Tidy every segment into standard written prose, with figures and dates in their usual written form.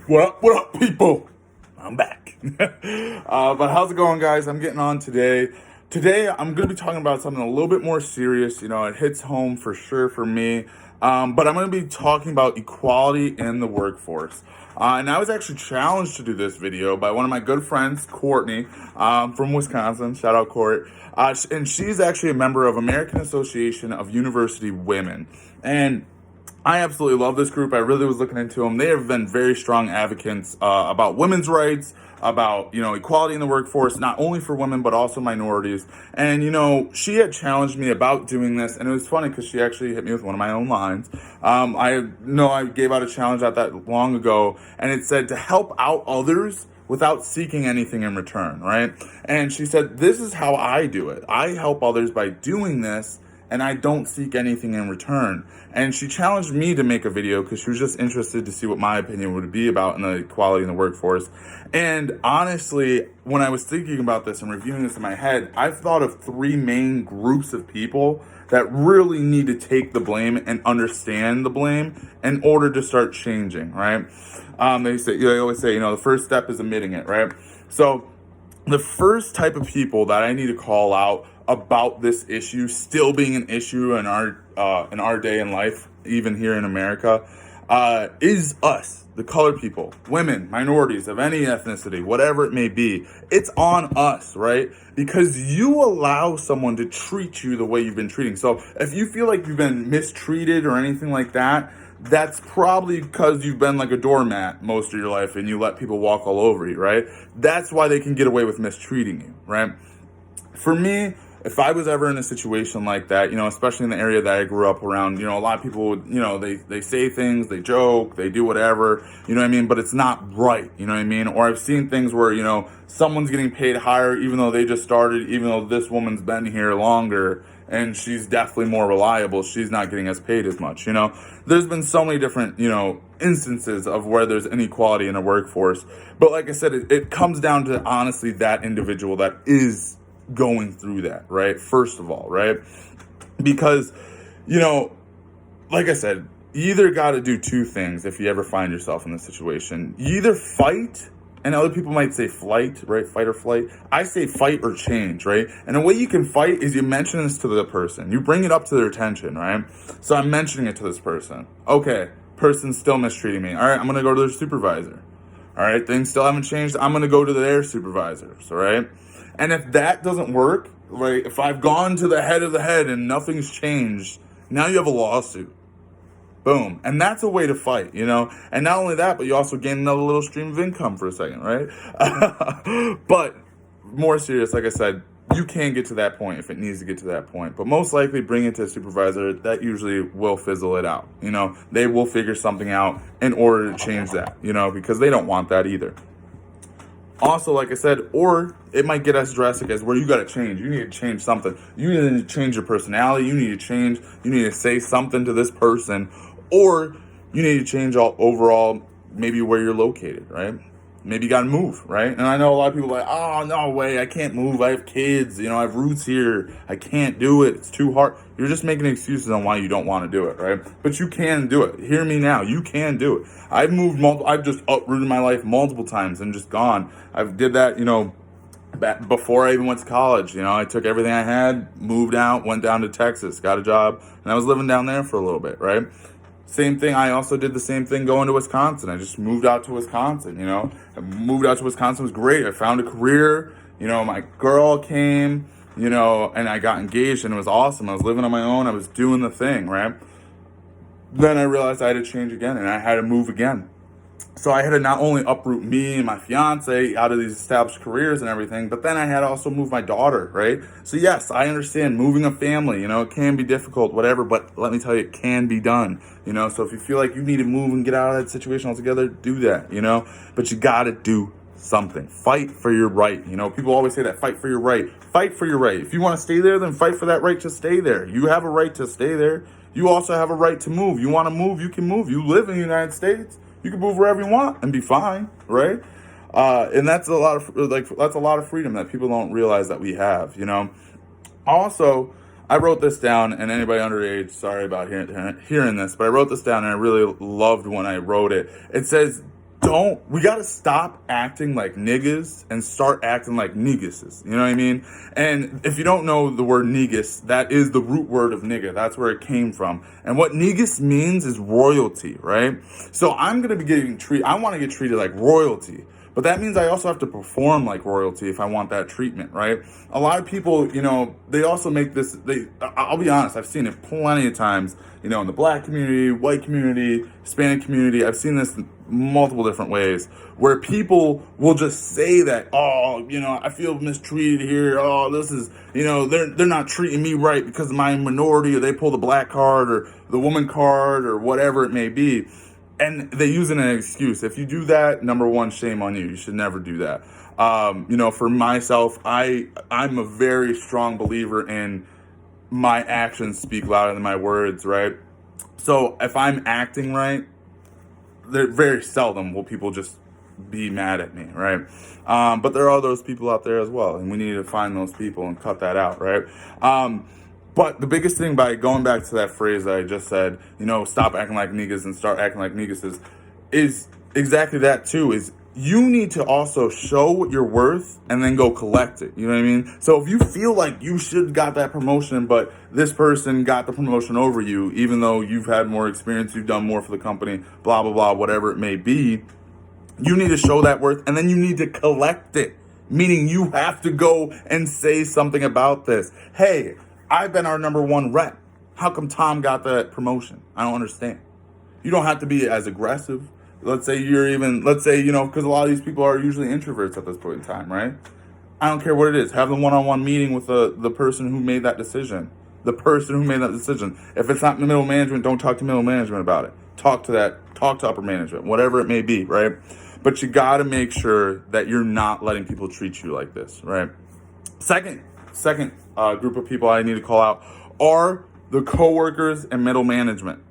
What up, people? I'm back. But how's it going, guys? I'm getting on today. Today, I'm going to be talking about something a little bit more serious. You know, it hits home for sure for me. But I'm going to be talking about equality in the workforce. And I was actually challenged to do this video by one of my good friends, Courtney, from Wisconsin. Shout out, Court. And she's actually a member of American Association of University Women. And I absolutely love this group. I really was looking into them. They have been very strong advocates about women's rights, about, equality in the workforce, not only for women, but also minorities. And, she had challenged me about doing this. And it was funny because she actually hit me with one of my own lines. I know I gave out a challenge not that long ago, and it said to help out others without seeking anything in return, right? And she said, this is how I do it. I help others by doing this, and I don't seek anything in return. And she challenged me to make a video because she was just interested to see what my opinion would be about inequality in the workforce. And honestly, when I was thinking about this and reviewing this in my head, I've thought of three main groups of people that really need to take the blame and understand the blame in order to start changing, right? They always say, the first step is admitting it, right? So the first type of people that I need to call out about this issue still being an issue in our day in life, even here in America, is us, the colored people, women, minorities of any ethnicity, whatever it may be. It's on us, right? Because you allow someone to treat you the way you've been treating. So if you feel like you've been mistreated or anything like that, that's probably because you've been like a doormat most of your life and you let people walk all over you, right? That's why they can get away with mistreating you, right? For me, if I was ever in a situation like that, especially in the area that I grew up around, a lot of people would, they say things, they joke, they do whatever, you know what I mean? But it's not right, you know what I mean? Or I've seen things where, someone's getting paid higher even though they just started, even though this woman's been here longer and she's definitely more reliable, she's not getting as paid as much, There's been so many different, instances of where there's inequality in a workforce. But like I said, it comes down to honestly that individual that is going through that, right? First of all, right? Because, like I said, you either got to do two things if you ever find yourself in this situation. You either fight, and other people might say flight, right? Fight or flight. I say fight or change, right? And the way you can fight is you mention this to the person. You bring it up to their attention, right? So I'm mentioning it to this person. Okay, person's still mistreating me. All right, I'm going to go to their supervisor. All right, things still haven't changed. I'm going to go to their supervisors, all right? And if that doesn't work, right, if I've gone to the head of the head and nothing's changed, now you have a lawsuit. Boom. And that's a way to fight, And not only that, but you also gain another little stream of income for a second, right? But more serious, like I said, you can get to that point if it needs to get to that point. But most likely bring it to a supervisor. That usually will fizzle it out. They will figure something out in order to change that, because they don't want that either. Also, like I said, or it might get as drastic as where you got to change. You need to change something. You need to change your personality. You need to say something to this person, or you need to change overall maybe where you're located, right? Maybe you got to move, right? And I know a lot of people are like, oh, no way, I can't move. I have kids, I have roots here. I can't do it. It's too hard. You're just making excuses on why you don't want to do it, right? But you can do it. Hear me now. You can do it. I've just uprooted my life multiple times and just gone. I've did that, back before I even went to college. I took everything I had, moved out, went down to Texas, got a job, and I was living down there for a little bit, right? Same thing. I also did the same thing going to Wisconsin. I just moved out to Wisconsin, I moved out to Wisconsin. It was great. I found a career, my girl came, and I got engaged and it was awesome. I was living on my own. I was doing the thing, right? Then I realized I had to change again and I had to move again. So I had to not only uproot me and my fiance out of these established careers and everything, but then I had to also move my daughter, right? So yes, I understand moving a family, it can be difficult, whatever, but let me tell you, it can be done, So if you feel like you need to move and get out of that situation altogether, do that, But you got to do something. Fight for your right. People always say that, fight for your right. Fight for your right. If you want to stay there, then fight for that right to stay there. You have a right to stay there. You also have a right to move. You want to move, you can move. You live in the United States. You can move wherever you want and be fine, right? And that's a lot of freedom that people don't realize that we have, Also, I wrote this down, and anybody underage, sorry about hearing this, but I wrote this down and I really loved when I wrote it. It says, we got to stop acting like niggas and start acting like neguses. You know what I mean? And if you don't know the word negus, that is the root word of nigga. That's where it came from. And what negus means is royalty, right? So I'm going to be I want to get treated like royalty. But that means I also have to perform like royalty if I want that treatment, right? A lot of people, they also make this, I'll be honest, I've seen it plenty of times, in the black community, white community, Hispanic community. I've seen this in multiple different ways where people will just say that, oh, I feel mistreated here. Oh, this is, they're not treating me right because of my minority, or they pull the black card or the woman card or whatever it may be. And they use it as an excuse. If you do that, number one, shame on you. You should never do that. For myself, I'm a very strong believer in my actions speak louder than my words, right? So if I'm acting right, very seldom will people just be mad at me, right? But there are those people out there as well, and we need to find those people and cut that out, right? But the biggest thing by going back to that phrase that I just said, stop acting like niggas and start acting like neguses, is exactly that too, is you need to also show what you're worth and then go collect it. You know what I mean? So if you feel like you should got that promotion, but this person got the promotion over you, even though you've had more experience, you've done more for the company, blah, blah, blah, whatever it may be, you need to show that worth and then you need to collect it. Meaning you have to go and say something about this. Hey, I've been our number one rep. How come Tom got that promotion? I don't understand. You don't have to be as aggressive. Let's say, because a lot of these people are usually introverts at this point in time, right? I don't care what it is. Have the one-on-one meeting with the person who made that decision. The person who made that decision. If it's not middle management, don't talk to middle management about it. Talk to upper management, whatever it may be, right? But you got to make sure that you're not letting people treat you like this, right? Second group of people I need to call out are the coworkers and middle management.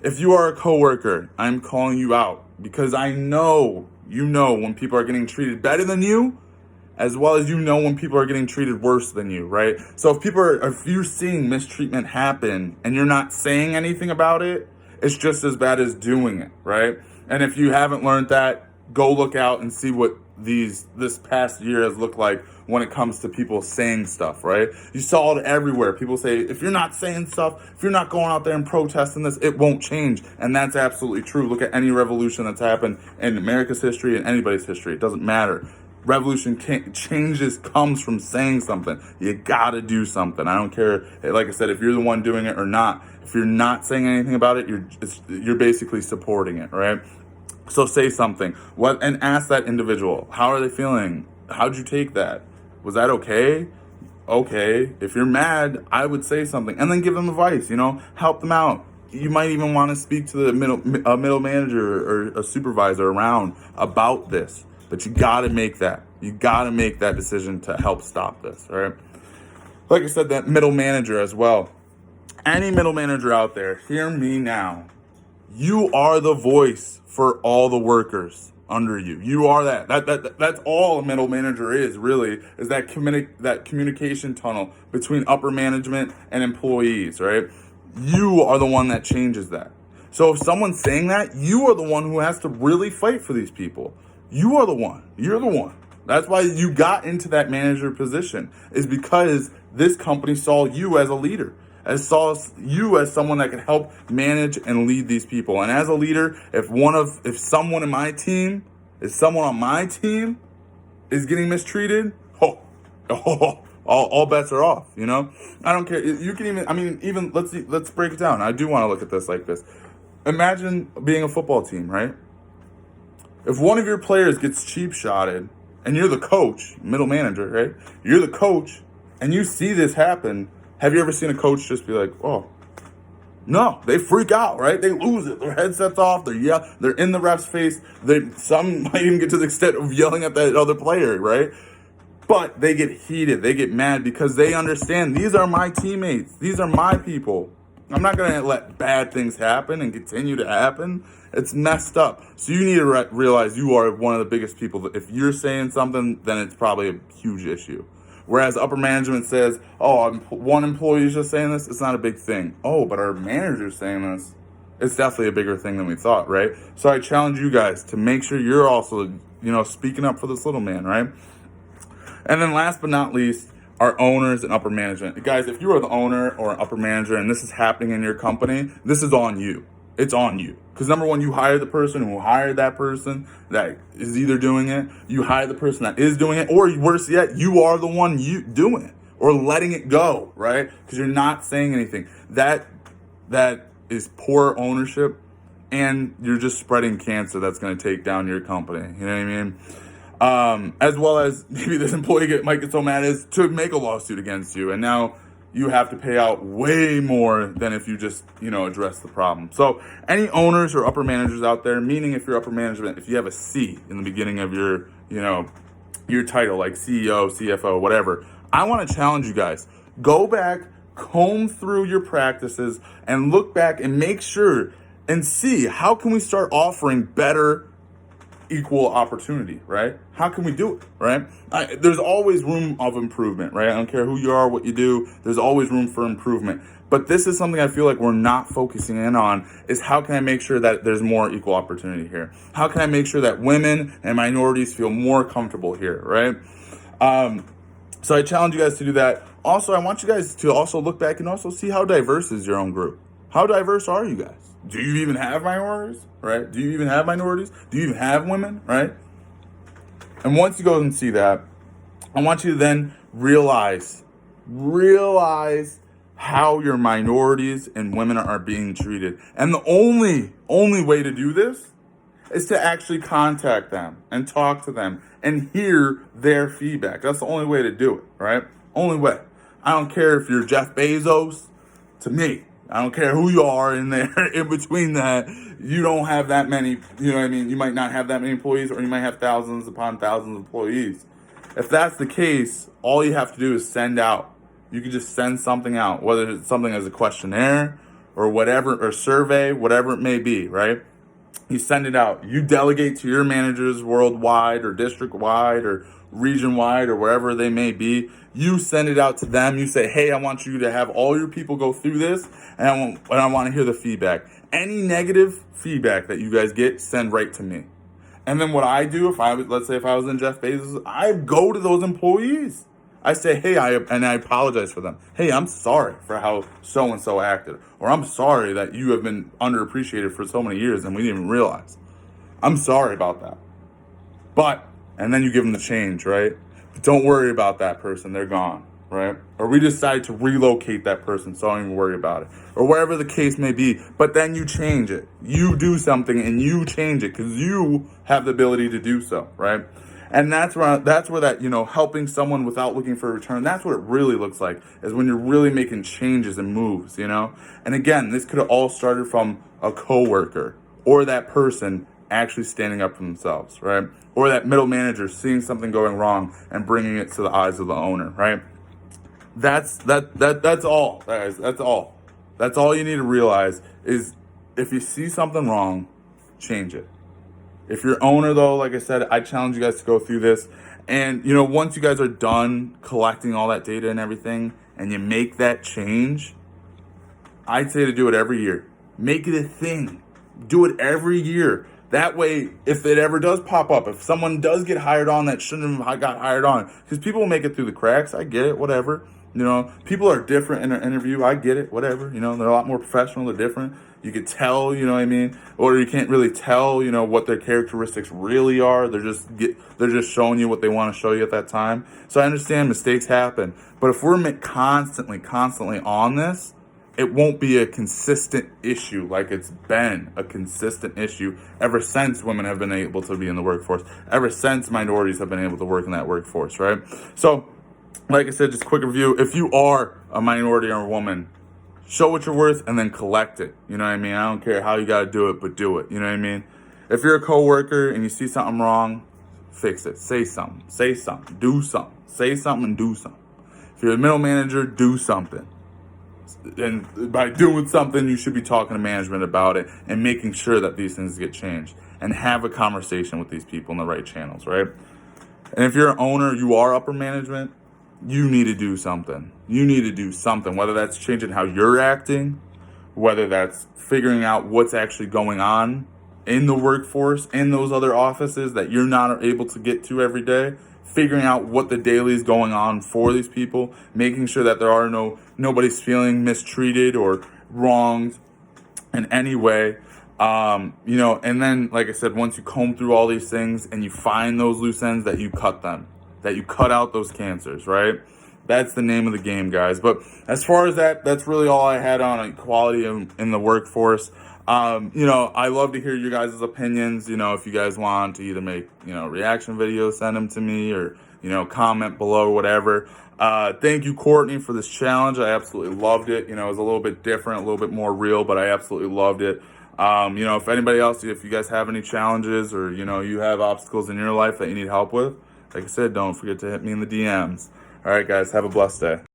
If you are a coworker, I'm calling you out because I know when people are getting treated better than you, as well as when people are getting treated worse than you, right? So if you're seeing mistreatment happen and you're not saying anything about it, it's just as bad as doing it, right? And if you haven't learned that, go look out and see what this past year has looked like when it comes to people saying stuff, right? You saw it everywhere. People say, if you're not saying stuff, if you're not going out there and protesting this, it won't change. And that's absolutely true. Look at any revolution that's happened in America's history and anybody's history. It doesn't matter. Revolution changes comes from saying something. You gotta do something. I don't care, like I said, if you're the one doing it or not. If you're not saying anything about it, you're basically supporting it, right? So say something. And ask that individual, how are they feeling? How'd you take that? Was that okay? Okay. If you're mad, I would say something and then give them advice, help them out. You might even want to speak to the middle manager or a supervisor around about this, but you got to make that. You got to make that decision to help stop this, all right? Like I said, that middle manager as well. Any middle manager out there, hear me now. You are the voice for all the workers under you. You are that. That's all a middle manager is, really, is that communication tunnel between upper management and employees, right? You are the one that changes that. So if someone's saying that, you are the one who has to really fight for these people. You are the one. You're the one. That's why you got into that manager position, is because this company saw you as a leader. Saw you as someone that can help manage and lead these people. And as a leader, if someone on my team is getting mistreated, all bets are off. I don't care. You can even let's break it down. I do want to look at this like this. Imagine being a football team, right? If one of your players gets cheap shotted, and you're the coach, middle manager, right? You're the coach, and you see this happen. Have you ever seen a coach just be like, oh, no, they freak out, right? They lose it. Their headset's off. They're in the ref's face. Some might even get to the extent of yelling at that other player, right? But they get heated. They get mad because they understand these are my teammates. These are my people. I'm not going to let bad things happen and continue to happen. It's messed up. So you need to realize you are one of the biggest people. If you're saying something, then it's probably a huge issue. Whereas upper management says, oh, one employee is just saying this, it's not a big thing. Oh, but our manager's saying this, it's definitely a bigger thing than we thought, right? So I challenge you guys to make sure you're also, speaking up for this little man, right? And then last but not least, our owners and upper management. Guys, if you are the owner or upper manager and this is happening in your company, this is on you. It's on you. Because number one, you hire the person who hired that person that is either doing it, you hire the person that is doing it, or worse yet, you are the one doing it or letting it go, right? Because you're not saying anything. That is poor ownership, and you're just spreading cancer that's going to take down your company. You know what I mean? As well as maybe this employee might get so mad as to make a lawsuit against you, and now you have to pay out way more than if you just, address the problem. So any owners or upper managers out there, meaning if you're upper management, if you have a C in the beginning of your, your title, like CEO, CFO, whatever, I want to challenge you guys. Go back, comb through your practices, and look back and make sure and see how can we start offering better equal opportunity, right? How can we do it, right? There's always room of improvement, right? I don't care who you are, what you do, there's always room for improvement. But this is something I feel like we're not focusing in on, is how can I make sure that there's more equal opportunity here? How can I make sure that women and minorities feel more comfortable here, right? So I challenge you guys to do that. Also, I want you guys to also look back and also see how diverse is your own group. How diverse are you guys? Do you even have minorities, right? Do you even have minorities? Do you even have women, right? And once you go and see that, I want you to then realize how your minorities and women are being treated. And the only way to do this is to actually contact them and talk to them and hear their feedback. That's the only way to do it, right? Only way. I don't care if you're Jeff Bezos to me. I don't care who you are in there. In between that, you don't have that many, you might not have that many employees, or you might have thousands upon thousands of employees. If that's the case, all you have to do is send out. You can just send something out, whether it's something as a questionnaire or whatever, or survey, whatever it may be, right? You send it out. You delegate to your managers worldwide or district-wide or region-wide or wherever they may be. You send it out to them. You say, hey, I want you to have all your people go through this, and I want to hear the feedback. Any negative feedback that you guys get, send right to me. And then what I do, let's say if I was in Jeff Bezos, I go to those employees. I say, hey, I apologize for them. Hey, I'm sorry for how so-and-so acted. Or I'm sorry that you have been underappreciated for so many years and we didn't even realize. I'm sorry about that. And then you give them the change, right? But don't worry about that person. They're gone, right? Or we decide to relocate that person, so don't even worry about it. Or whatever the case may be. But then you change it. You do something and you change it because you have the ability to do so, right? And that's where that, helping someone without looking for a return, that's what it really looks like, is when you're really making changes and moves, And again, this could have all started from a coworker or that person actually standing up for themselves, right? Or that middle manager seeing something going wrong and bringing it to the eyes of the owner, right? That's all, guys. That's all. That's all you need to realize is if you see something wrong, change it. If you're owner, though, like I said, I challenge you guys to go through this. And, once you guys are done collecting all that data and everything, and you make that change, I'd say to do it every year. Make it a thing. Do it every year. That way, if it ever does pop up, if someone does get hired on that shouldn't have got hired on, because people will make it through the cracks, I get it, whatever. People are different in an interview, I get it, whatever. They're a lot more professional, they're different. You could tell, or you can't really tell, what their characteristics really are. They're just showing you what they want to show you at that time. So I understand mistakes happen, but if we're constantly on this, it won't be a consistent issue like it's been a consistent issue ever since women have been able to be in the workforce, ever since minorities have been able to work in that workforce, right? So, like I said, just quick review. If you are a minority or a woman, show what you're worth and then collect it. You know what I mean? I don't care how you got to do it, but do it. You know what I mean? If you're a coworker and you see something wrong, fix it. Say something. Do something. Say something and do something. If you're a middle manager, do something. And by doing something, you should be talking to management about it and making sure that these things get changed and have a conversation with these people in the right channels, right? And if you're an owner, you are upper management, you need to do something. You need to do something, whether that's changing how you're acting, whether that's figuring out what's actually going on in the workforce, in those other offices that you're not able to get to every day, figuring out what the daily is going on for these people, making sure that there are nobody's feeling mistreated or wronged in any way. And then, like I said, once you comb through all these things and you find those loose ends, that you cut them, that you cut out those cancers, right? That's the name of the game, guys. But as far as that, that's really all I had on equality in the workforce. I love to hear you guys' opinions. If you guys want to either make, reaction videos, send them to me, or, comment below, whatever. Thank you, Courtney, for this challenge. I absolutely loved it. It was a little bit different, a little bit more real, but I absolutely loved it. If anybody else, if you guys have any challenges or, you have obstacles in your life that you need help with, like I said, don't forget to hit me in the DMs. All right, guys, have a blessed day.